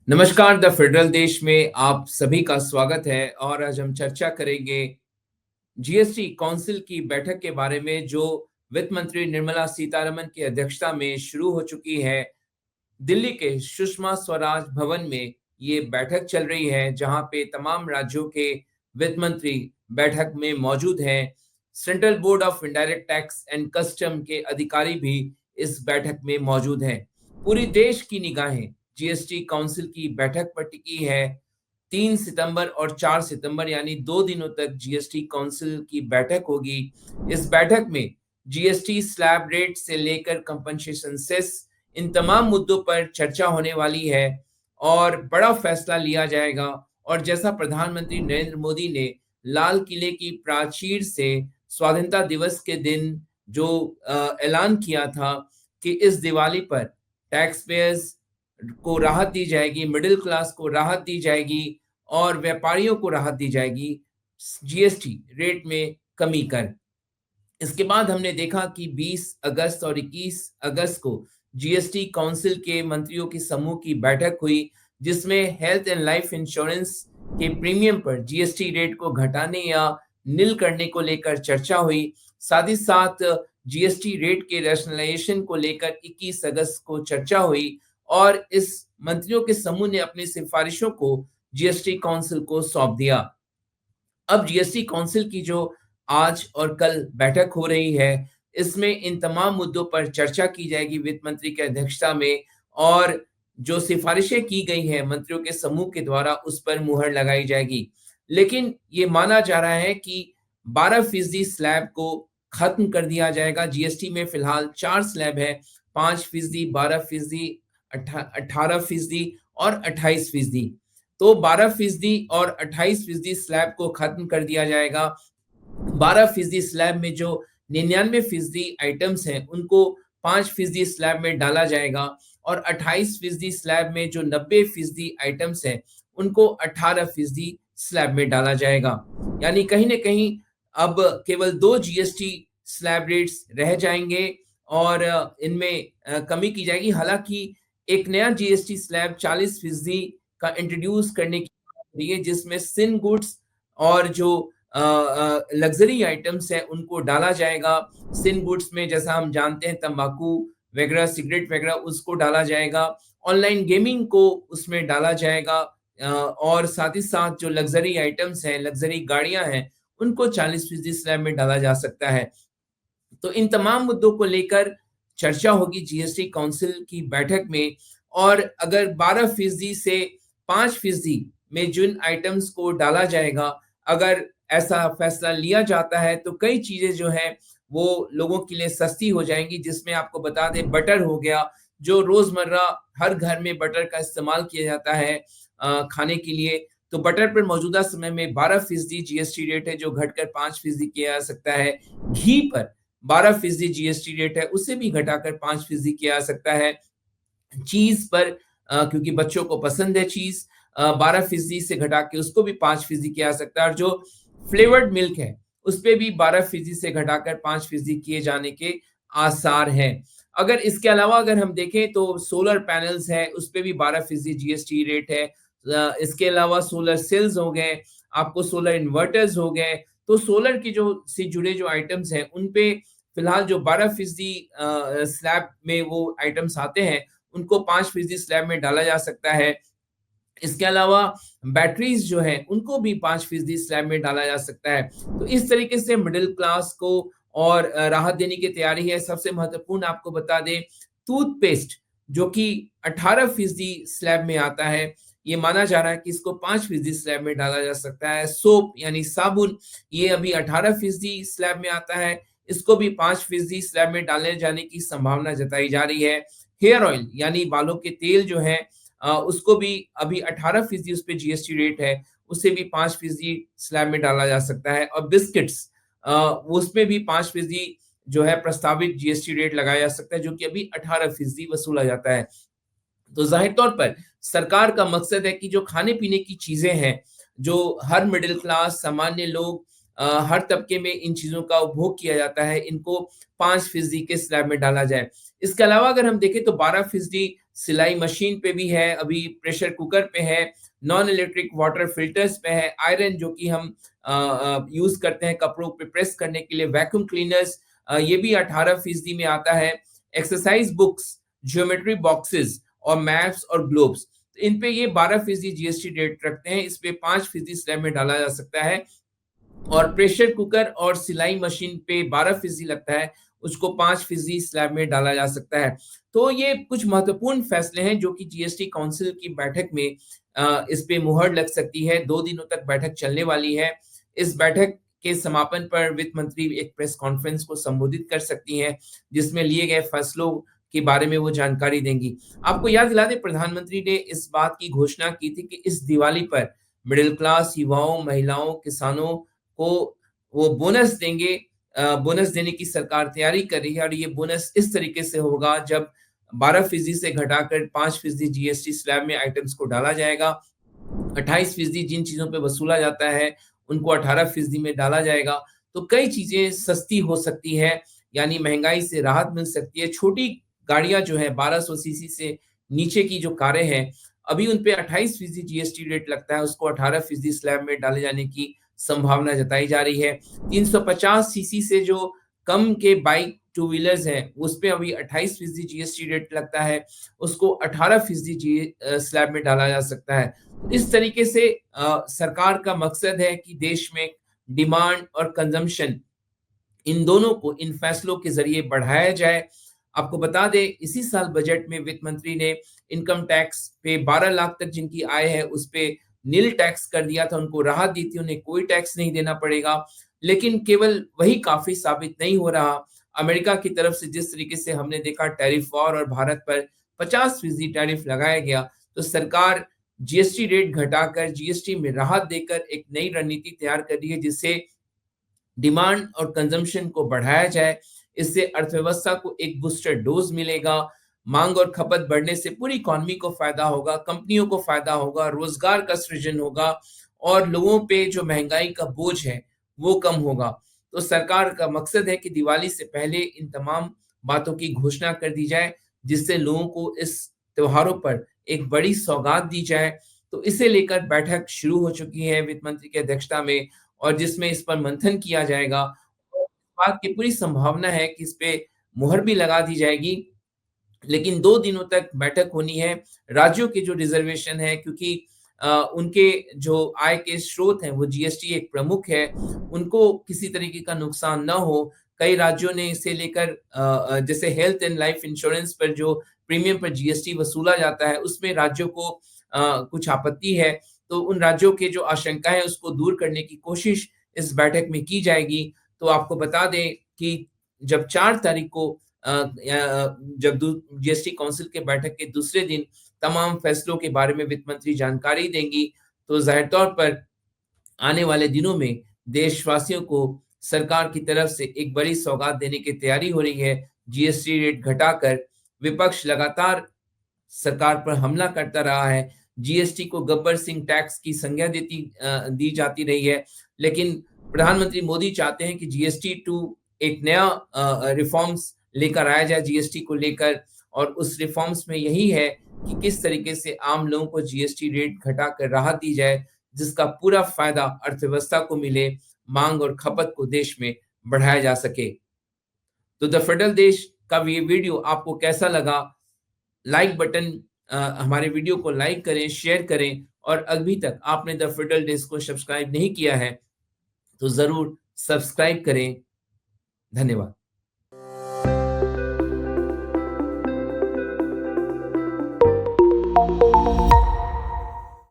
नमस्कार। The federal देश में आप सभी का स्वागत है और आज हम चर्चा करेंगे जीएसटी काउंसिल की बैठक के बारे में जो वित्त मंत्री निर्मला सीतारमन की अध्यक्षता में शुरू हो चुकी है। दिल्ली के सुषमा स्वराज भवन में ये बैठक चल रही है जहां पे तमाम राज्यों के वित्त मंत्री बैठक में मौजूद हैं। Central board of indirect tax and custom के अधिकारी भी इस बैठक में मौजूद हैं। पूरी देश की निगाहें जीएसटी काउंसिल की बैठक पर टिकी है। 3 सितंबर और 4 सितंबर यानी 2 दिनों तक जीएसटी काउंसिल की बैठक होगी। इस बैठक में जीएसटी स्लैब रेट से लेकर कंपनसेशन सेस इन तमाम मुद्दों पर चर्चा होने वाली है और बड़ा फैसला लिया जाएगा। और जैसा प्रधानमंत्री नरेंद्र मोदी ने लाल किले की प्राचीर से स्वाधीनता दिवस के दिन जो ऐलान किया था कि इस दिवाली पर टैक्स पेयर्स को राहत दी जाएगी, मिडिल क्लास को राहत दी जाएगी और व्यापारियों को राहत दी जाएगी जीएसटी रेट में कमी कर। इसके बाद हमने देखा कि 20 अगस्त और 21 अगस्त को जीएसटी काउंसिल के मंत्रियों की समूह की बैठक हुई जिसमें हेल्थ एंड लाइफ इंश्योरेंस के प्रीमियम पर जीएसटी रेट को घटाने या निल करने को लेकर चर्चा हुई। साथ ही साथ जीएसटी रेट के रैशनलाइजेशन को लेकर 21 अगस्त को चर्चा हुई और इस मंत्रियों के समूह ने अपनी सिफारिशों को जीएसटी काउंसिल को सौंप दिया। अब जीएसटी काउंसिल की जो आज और कल बैठक हो रही है, इसमें इन तमाम मुद्दों पर चर्चा की जाएगी वित्त मंत्री की अध्यक्षता में और जो सिफारिशें की गई हैं मंत्रियों के समूह के द्वारा उस पर मुहर लगाई जाएगी। लेकिन ये माना जा रहा है कि 12% स्लैब को खत्म कर दिया जाएगा। जीएसटी में फिलहाल 4 स्लैब है, 5%, 12%, 18% और 28%। तो 12% और 28% स्लैब को खत्म कर दिया जाएगा। 12% स्लैब में जो 99% आइटम्स हैं उनको 5% स्लैब में डाला जाएगा और 28% स्लैब में जो 90% आइटम्स हैं उनको 18% स्लैब में डाला जाएगा। यानी कहीं ना कहीं अब केवल 2 जीएसटी स्लैब रेट्स रह जाएंगे और इनमें कमी की जाएगी। हालांकि एक नया जीएसटी स्लैब 40% का इंट्रोड्यूस करने की बात हो रही है जिसमें सिन गुड्स और जो लग्जरी आइटम्स है उनको डाला जाएगा। सिन गुड्स में जैसा हम जानते हैं तंबाकू वगैरह, सिगरेट वगैरह उसको डाला जाएगा। ऑनलाइन गेमिंग को उसमें डाला जाएगा और साथ ही साथ जो लग्जरी आइटम्स हैं, लग्जरी गाड़ियां हैं, उनको 40% स्लैब में डाला जा सकता है। तो इन तमाम मुद्दों को लेकर चर्चा होगी जीएसटी काउंसिल की बैठक में। और अगर 12% से 5% में जिन आइटम्स को डाला जाएगा, अगर ऐसा फैसला लिया जाता है तो कई चीजें जो है वो लोगों के लिए सस्ती हो जाएंगी। जिसमें आपको बता दें बटर हो गया, जो रोजमर्रा हर घर में बटर का इस्तेमाल किया जाता है खाने के लिए। तो बटर पर मौजूदा समय में 12% जीएसटी रेट है जो घटकर 5% किया जा सकता है। घी पर 12% जीएसटी रेट है, उसे भी घटाकर 5% किया जा सकता है। चीज पर क्योंकि बच्चों को पसंद है चीज, 12% से घटा के उसको भी 5% किया जा सकता है। और जो फ्लेवर्ड मिल्क है उस पे भी 12% से घटाकर 5% किए जाने के आसार हैं। अगर इसके अलावा अगर हम देखें तो सोलर पैनल्स है उस पे भी 12% जीएसटी रेट है। इसके अलावा सोलर सेल्स हो गए, आपको सोलर इन्वर्टर्स हो गए। तो सोलर की जो से जुड़े जो आइटम्स हैं उन पे फिलहाल जो 12% स्लैब में वो आइटम्स आते हैं उनको 5% स्लैब में डाला जा सकता है। इसके अलावा बैटरीज जो है उनको भी 5% स्लैब में डाला जा सकता है। तो इस तरीके से मिडिल क्लास को और राहत देने की तैयारी है। सबसे महत्वपूर्ण आपको बता दें, टूथपेस्ट जो कि 18% स्लैब में आता है, ये माना जा रहा है कि इसको 5% स्लैब में डाला जा सकता है। सोप यानी साबुन, ये अभी 18% स्लैब में आता है, इसको भी 5% स्लैब में डाले जाने की संभावना जताई जा रही है। हेयर ऑयल यानी बालों के तेल जो है उसको भी अभी 18% उस पे जीएसटी रेट है, उसे भी 5% स्लैब में डाला जा सकता है। और बिस्किट्स उसमें भी 5% जो है प्रस्तावित जीएसटी रेट लगाया जा सकता है, जो कि अभी 18% वसूला जाता है। तो जाहिर तौर पर सरकार का मकसद है कि जो खाने पीने की चीजें हैं, जो हर मिडिल क्लास सामान्य लोग हर तबके में इन चीजों का उपभोग किया जाता है, इनको 5% के स्लैब में डाला जाए। इसके अलावा अगर हम देखें तो 12% सिलाई मशीन पे भी है, अभी प्रेशर कुकर पे है, नॉन इलेक्ट्रिक वाटर फिल्टर्स पे है, आयरन जो कि हम यूज़ करते हैं कपड़ों पे प्रेस करने के लिए, वैक्यूम क्लीनर्स ये भी 18% में आता है। एक्सरसाइज बुक्स, ज्योमेट्री बॉक्सेस और मैप्स और ग्लोब्स, इन पे ये 12% जीएसटी रेट रखते हैं, इस पे 5% स्लैब में डाला जा सकता है। और प्रेशर कुकर और सिलाई मशीन पे 12% लगता है, उसको 5% स्लैब में डाला जा सकता है। तो ये कुछ महत्वपूर्ण फैसले हैं जो कि जीएसटी काउंसिल की बैठक में इस पे मुहर लग सकती है। 2 दिनों तक बैठक चलने वाली है। इस बैठक के समापन पर वित्त मंत्री एक प्रेस कॉन्फ्रेंस को संबोधित कर सकती हैं, जिसमें लिए गए फैसलों के बारे में वो जानकारी देंगी। आपको याद दिला दें, प्रधानमंत्री ने इस बात की घोषणा की थी कि इस दिवाली पर मिडिल क्लास युवाओं, महिलाओं, किसानों को वो बोनस देंगे। बोनस देने की सरकार तैयारी कर रही है और ये बोनस इस तरीके से होगा जब 12% से घटाकर 5% जीएसटी स्लैब में आइटम्स को डाला जाएगा। 28% जिन चीज़ों पे वसूला जाता है, उनको 18% में डाला जाएगा। तो कई चीज़ें सस्ती हो सकती हैं, यानी महँगाई से राहत मिल सकती है। छोटी गाड़ियाँ जो हैं 1200 सीसी से नीचे की जो कारें हैं, अभी उन पे 28% जीएसटी रेट लगता है, उसको 18% स्लैब में डाले जाने की संभावना जताई जा रही है। 350 सीसी से जो कम के बाइक टू व्हीलर्स हैं, उसपे अभी 28% जीएसटी रेट लगता है, उसको 18% स्लैब में डाला जा सकता है। इस तरीके से सरकार का मकसद है कि देश में डिमांड और कंजम्पशन, इन दोनों को इन फैसलों के ज़रिए बढ़ाया जाए। आपको बता दें, इसी साल बजट में वित्त मंत्री ने इनकम टैक्स पे 12 लाख तक जिनकी आय है, उस पे नील टैक्स कर दिया था, उनको राहत दी थी, उन्हें कोई टैक्स नहीं देना पड़ेगा। लेकिन केवल वही काफ़ी साबित नहीं हो रहा। अमेरिका की तरफ से जिस तरीके से हमने देखा टैरिफ वॉर और भारत पर 50% टैरिफ लगाया गया, तो सरकार जीएसटी रेट घटाकर जीएसटी में राहत देकर एक नई रणनीति तैयार कर रही है, जिससे डिमांड और कंजम्पशन को बढ़ाया जाए। इससे अर्थव्यवस्था को एक बूस्टर डोज मिलेगा। मांग और खपत बढ़ने से पूरी इकोनॉमी को फायदा होगा, कंपनियों को फायदा होगा, रोजगार का सृजन होगा और लोगों पे जो महंगाई का बोझ है वो कम होगा। तो सरकार का मकसद है कि दिवाली से पहले इन तमाम बातों की घोषणा कर दी जाए, जिससे लोगों को इस त्योहारों पर एक बड़ी सौगात दी जाए। तो इसे लेकर बैठक शुरू हो चुकी है वित्त मंत्री की अध्यक्षता में, और जिसमें इस पर मंथन किया जाएगा। और इस बात की पूरी संभावना है कि इस पे मुहर भी लगा दी जाएगी। लेकिन 2 दिनों तक बैठक होनी है। राज्यों के जो रिज़र्वेशन है, क्योंकि उनके जो आय के स्रोत हैं, वो जीएसटी एक प्रमुख है, उनको किसी तरीके का नुकसान ना हो। कई राज्यों ने इसे लेकर जैसे हेल्थ एंड लाइफ इंश्योरेंस पर जो प्रीमियम पर जीएसटी वसूला जाता है, उसमें राज्यों को कुछ आपत्ति है। तो उन राज्यों के जो आशंका है, उसको दूर करने की कोशिश इस बैठक में की जाएगी। तो आपको बता दें कि जब 4 तारीख को जब जीएसटी काउंसिल के बैठक के दूसरे दिन तमाम फैसलों के बारे में वित्त मंत्री जानकारी देंगी, तो जाहिर तौर पर आने वाले दिनों में देशवासियों को सरकार की तरफ से एक बड़ी सौगात देने की तैयारी हो रही है। जीएसटी रेट घटाकर विपक्ष लगातार सरकार पर हमला करता रहा है। जीएसटी को गब्बर सिंह टैक्स की संज्ञा दी जाती रही है। लेकिन प्रधानमंत्री मोदी चाहते हैं कि जीएसटी 2 एक नया रिफॉर्म्स लेकर आया जाए जीएसटी को लेकर, और उस रिफॉर्म्स में यही है कि किस तरीके से आम लोगों को जीएसटी रेट घटाकर राहत दी जाए, जिसका पूरा फायदा अर्थव्यवस्था को मिले, मांग और खपत को देश में बढ़ाया जा सके। तो द फेडरल देश का ये वीडियो आपको कैसा लगा? लाइक बटन, हमारे वीडियो को लाइक करें, शेयर करें, और अभी तक आपने द फेडरल डेस्क को सब्सक्राइब नहीं किया है, तो ज़रूर सब्सक्राइब करें। धन्यवाद।